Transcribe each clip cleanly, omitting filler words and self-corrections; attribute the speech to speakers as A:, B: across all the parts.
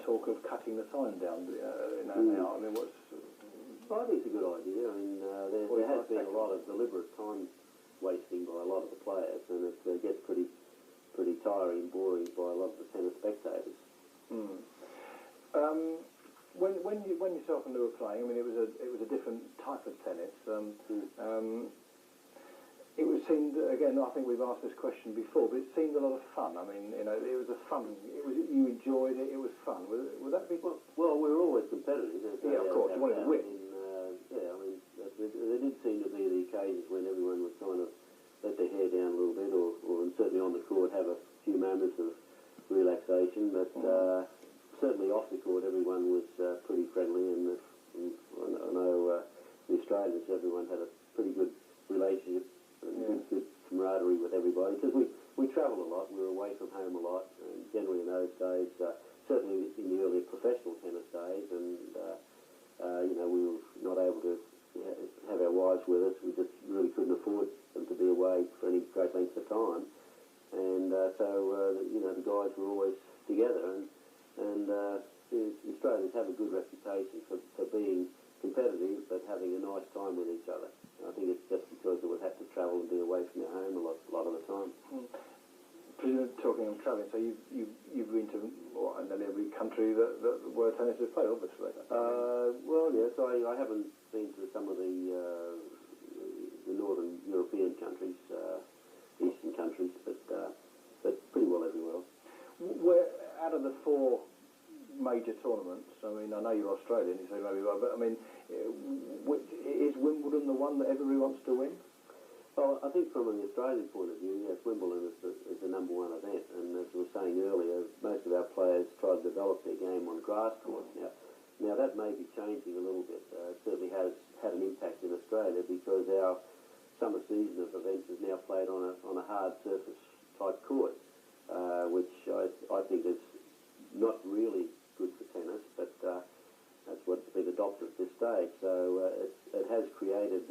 A: talk of cutting the time down now. I mean, what's...
B: Well, I think it's a good idea. I mean, there has been a lot of deliberate time wasting by a lot of the players, and it gets pretty tiring and boring by a lot of the tennis spectators.
A: When yourself and Lou were playing, I mean, it was a different type of tennis. It seemed, again, I think we've asked this question before, but it seemed a lot of fun. I mean, you know, it was a fun. You enjoyed it. It was fun. Would that be?
B: Well, we were always competitive.
A: Yeah, of course. You wanted to win.
B: Yeah, I mean, there did seem to be the occasions when everyone was trying to let their hair down a little bit, or certainly on the court have a few moments of relaxation. But certainly off the court, everyone was pretty friendly, and I know the Australians, everyone had a pretty good relationship and good camaraderie with everybody, because we travelled a lot. We were away from home a lot, and generally in those days, certainly in the earlier professional tennis days, and you know, we were not able to have our wives with us. We just really couldn't afford them to be away for any great lengths of time, and so you know, the guys were always together, and the Australians have a good reputation for being competitive but having a nice time with each other. I think it's just because we would have to travel and be away from our home a lot of the time.
A: Talking of travelling, so you've been to nearly every country that where tennis is played, obviously.
B: Well, yes, I haven't been to some of the northern European countries, eastern countries, but pretty well everywhere.
A: Where out of the 4 major tournaments, I mean, I know you're Australian, you say maybe, but I mean, is Wimbledon the one that everybody wants to win?
B: Well, I think from an Australian point of view, yes, Wimbledon is the #1 event, and as we were saying earlier, most of our players try to develop their game on grass courts. Now that may be changing a little bit. It certainly has had an impact in Australia, because our summer season of events is now played on a hard surface type court, which I think is not really good for tennis, but that's what's been adopted at this stage. So it has created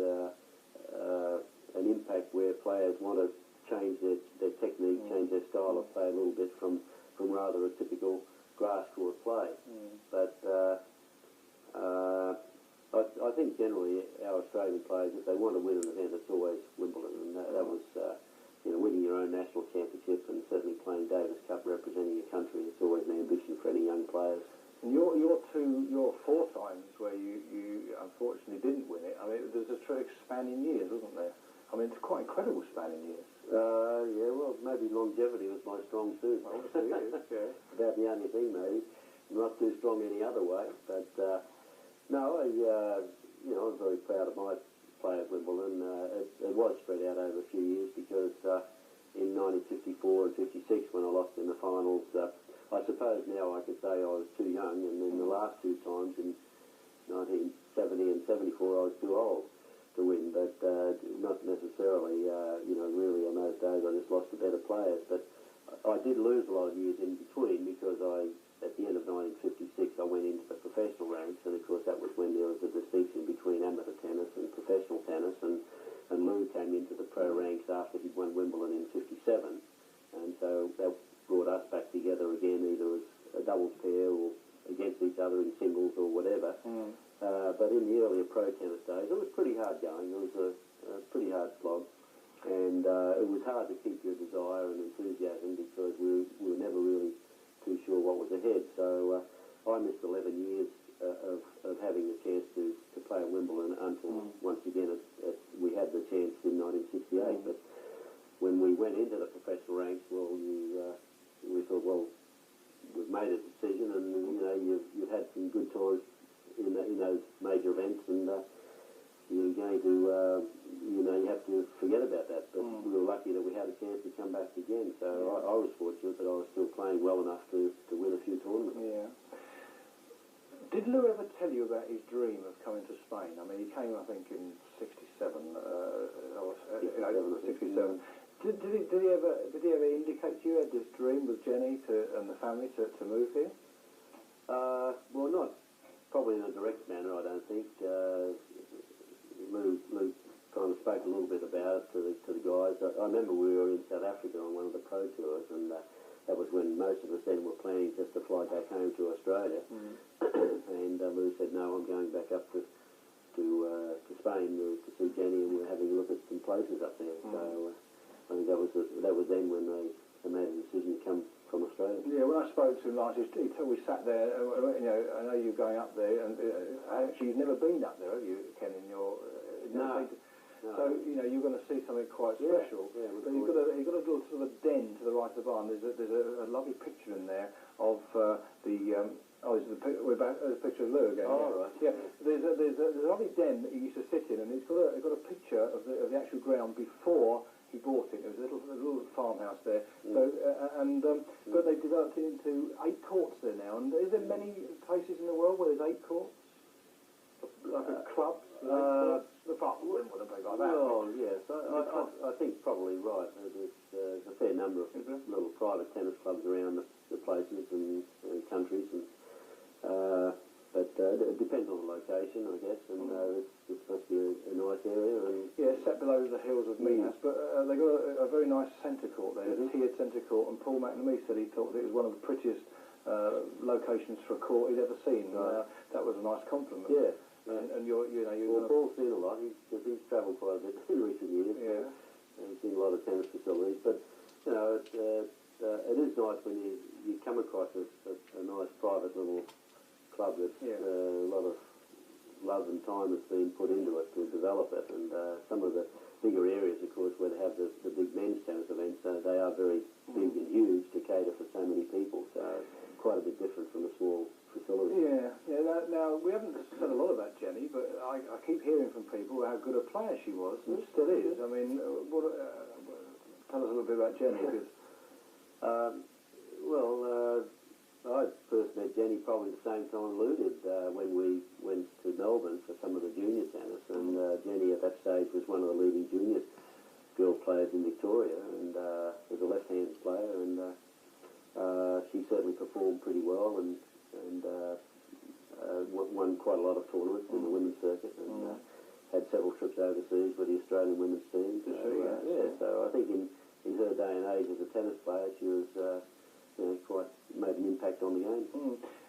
B: an impact where players want to change their technique, change their style of play a little bit from rather a typical grass court play. But I think generally our Australian players, if they want to win an event, it's always Wimbledon, and that was you know, winning your own national championship, and certainly playing Davis Cup representing your country. It's always an ambition for any young players.
A: And your 4 times where you unfortunately didn't win it, I mean, there's a true span in years, wasn't there? I mean, it's quite incredible span in years.
B: Yeah, well, maybe longevity was my strong suit.
A: Obviously it is, yeah.
B: About the only thing, maybe. Not too strong any other way, but no, you know, I'm very proud of my play at Wimbledon. It was spread out over a few years, because in 1954 and 56, when I lost in the finals, I suppose now I could say I was too young, and then the last 2 times in 1970 and 74, I was too old to win, but not necessarily, you know, really on those days I just lost to better players. But I did lose a lot of years in between, because at the end of 1956, I went into the professional ranks, and of course that was when there was a distinction between amateur tennis and professional tennis, and Lou came into the pro ranks after he'd won Wimbledon in 57, and so that brought us back together again, either as a doubles pair or against each other in singles or whatever. But in the earlier pro tennis days, it was pretty hard going. It was a pretty hard slog, and it was hard to keep your desire and enthusiasm, because we were never really too sure what was ahead. So I missed 11 years of having the chance to play at Wimbledon, until once again we had the chance in 1968. But when we went into the professional ranks, well, we thought, well, we've made a decision, and you know, you've had some good times in those major events, and you're going to you know, you have to forget about that. But we were lucky that we had a chance to come back again. So I was fortunate that I was still playing well enough to win a few tournaments. Yeah.
A: Did Lou ever tell you about his dream of coming to Spain? I mean, he came, I think, in 67. 67. Did he ever indicate to you had this dream with Jenny and the family to move here?
B: Well, not probably in a direct manner, I don't think. Lou kind of spoke a little bit about it to the guys. I remember we were in South Africa on one of the pro tours, and that was when most of us then were planning just to fly back home to Australia. And Lou said, no, I'm going back up to Spain to see Jenny, and we're having a look at some places up there. So I think that was then when they made a decision to come from Australia.
A: Yeah, when I spoke to him last, we sat there. You know, I know you're going up there, and actually you've never been up there, have you, Ken? In your
B: No.
A: So you know you're going to see something quite special.
B: Yeah,
A: so you've got a little sort of a den to the right of the barn. There's a lovely picture in there of we're back at the picture of Lou again.
B: Oh, right.
A: Yeah. There's a lovely den that he used to sit in, and he's got a picture of the actual ground before he bought it. There was a little farmhouse there. So but they've developed it into 8 courts there now. And is there many places in the world where there's 8 courts? Like a club? Apart from Wimbledon, things like that.
B: Well, yes, I think probably right. There's a fair number of little private tennis clubs around the places and countries, but it depends on the location, I guess. And this must be a nice area. And
A: yeah, set below the hills of Minas, but they've got a very nice centre court there, a tiered centre court. And Paul McNamee said he thought it was one of the prettiest locations for a court he'd ever seen. That was a nice compliment.
B: Yeah.
A: And you're
B: well, Paul's seen a lot. He's travelled quite a bit in recent years.
A: Yeah.
B: He's seen a lot of tennis facilities. But you know, it is nice when you come across a nice private little club that a lot of love and time has been put into it to develop it. And some of the bigger areas, of course, where they have the big men's tennis events, they are very big and huge to cater for so many people. So quite a bit different from a small facility.
A: Yeah. Now we haven't said a lot about Jenny, but I keep hearing from people how good a player she was, and still is. I mean, tell us a little bit about Jenny, because.
B: I first met Jenny probably the same time Lou did when we went to Melbourne for some of the junior tennis, and Jenny at that stage was one of the leading junior girl players in Victoria, and was a left-handed player, and she certainly performed pretty well and won quite a lot of tournaments in the women's circuit, and had several trips overseas with the Australian women's team. So I think in her day and age as a tennis player, she was quite made an impact on the game.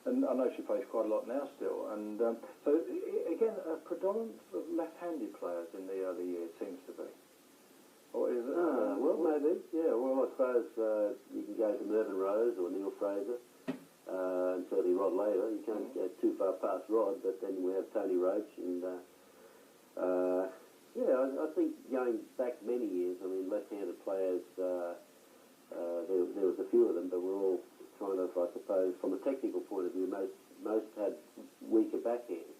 A: And I know she plays quite a lot now still. And so again, a predominance of left-handed players in the early years seems to be. Or is it?
B: Well, maybe. Yeah. Well, I suppose you can go to Mervyn Rose or Neil Fraser. And certainly Rod Laver. You can't go too far past Rod, but then we have Tony Roach, and I think going back many years, I mean, left-handed players, there was a few of them, but we're all kind of, I suppose, from a technical point of view, most had weaker backhands,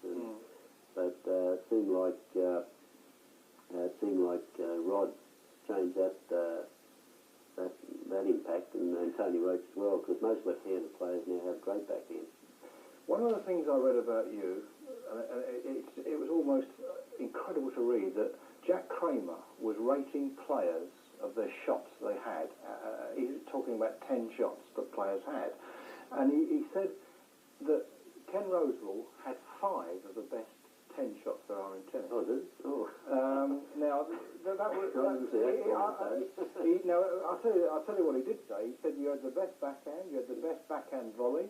B: but it seemed like Rod changed that impact, and Tony Roach as well, because most left-handed players now have great backhands.
A: One of the things I read about you, it was almost incredible to read, that Jack Kramer was rating players of their shots they had. He was talking about 10 shots that players had. And he said that Ken Rosewall had 5 of the best 10 shots there are in tennis.
B: Oh, did he? Oh.
A: Now, that was... Now, I'll tell you what he did say. He said you had the best backhand, you had the best backhand volley,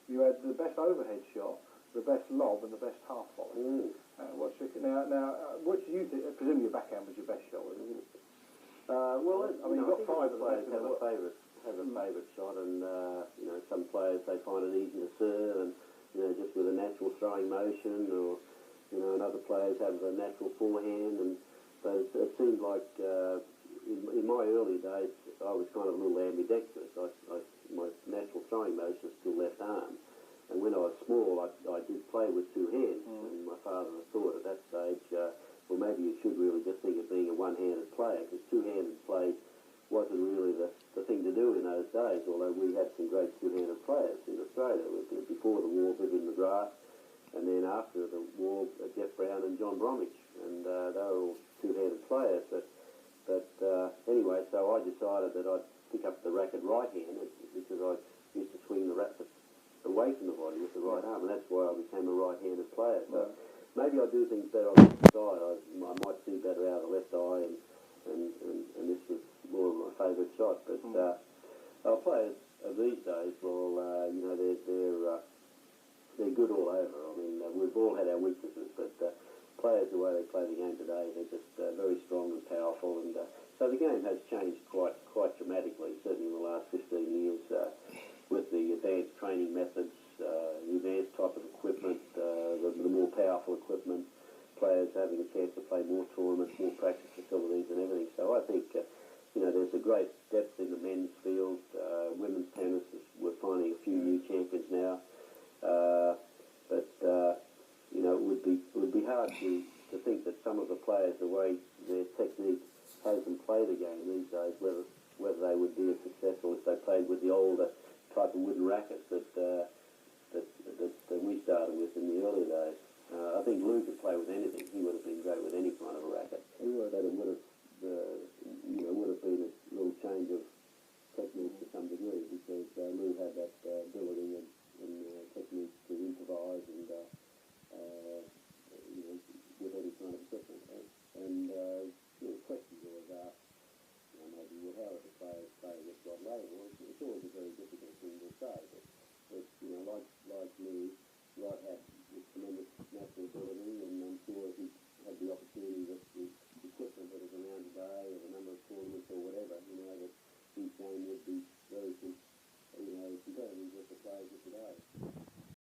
A: you had the best overhead shot, the best lob, and the best half volley. Now, what do you think? I presume your backhand was your best shot, wasn't it?
B: Well,
A: I mean, you've got 5
B: players have a favourite shot, and some players, they find it easy to serve, and just with a natural throwing motion, or and other players have a natural forehand, and so it seemed like in my early days I was kind of a little ambidextrous. My natural throwing motion is still left arm, and when I was small I did play with 2 hands, and my father thought at that stage, well, maybe you should really just think of being a one-handed player, because 2-handed play wasn't really the thing to do in those days, although we had some great 2-handed players in Australia. Before the war, Vivian McGrath, and then after the war, Jeff Brown and John Bromwich, and they were all 2-handed players. But anyway, so I decided that I'd pick up the racket right-handed, because I used to swing the racket away from the body with the right arm, and that's why I became a right-handed player. So maybe I do things better on the left side. I might see better out of the left eye, and this was more of my favourite shot. But I'll play of these days, well, you know, they're good all over. I mean, we've all had our weaknesses, but players, the way they play the game today, they're just very strong and powerful, and so the game has changed quite dramatically, certainly in the last 15 years, with the advanced training methods, the advanced type of equipment, the more powerful equipment, players having a chance to play more tournaments, more practice facilities and everything. So I think, you know, there's a great depth in the men's field. Women's tennis, we're finding a few new champions now. But you know, it would be hard to think that some of the players, the way their technique has them play the game these days, whether they would be as successful if they played with the older type of wooden rackets that we started with in the early days. I think Lou could play with anything. He would have been great with any kind of a racket. He would. But it would have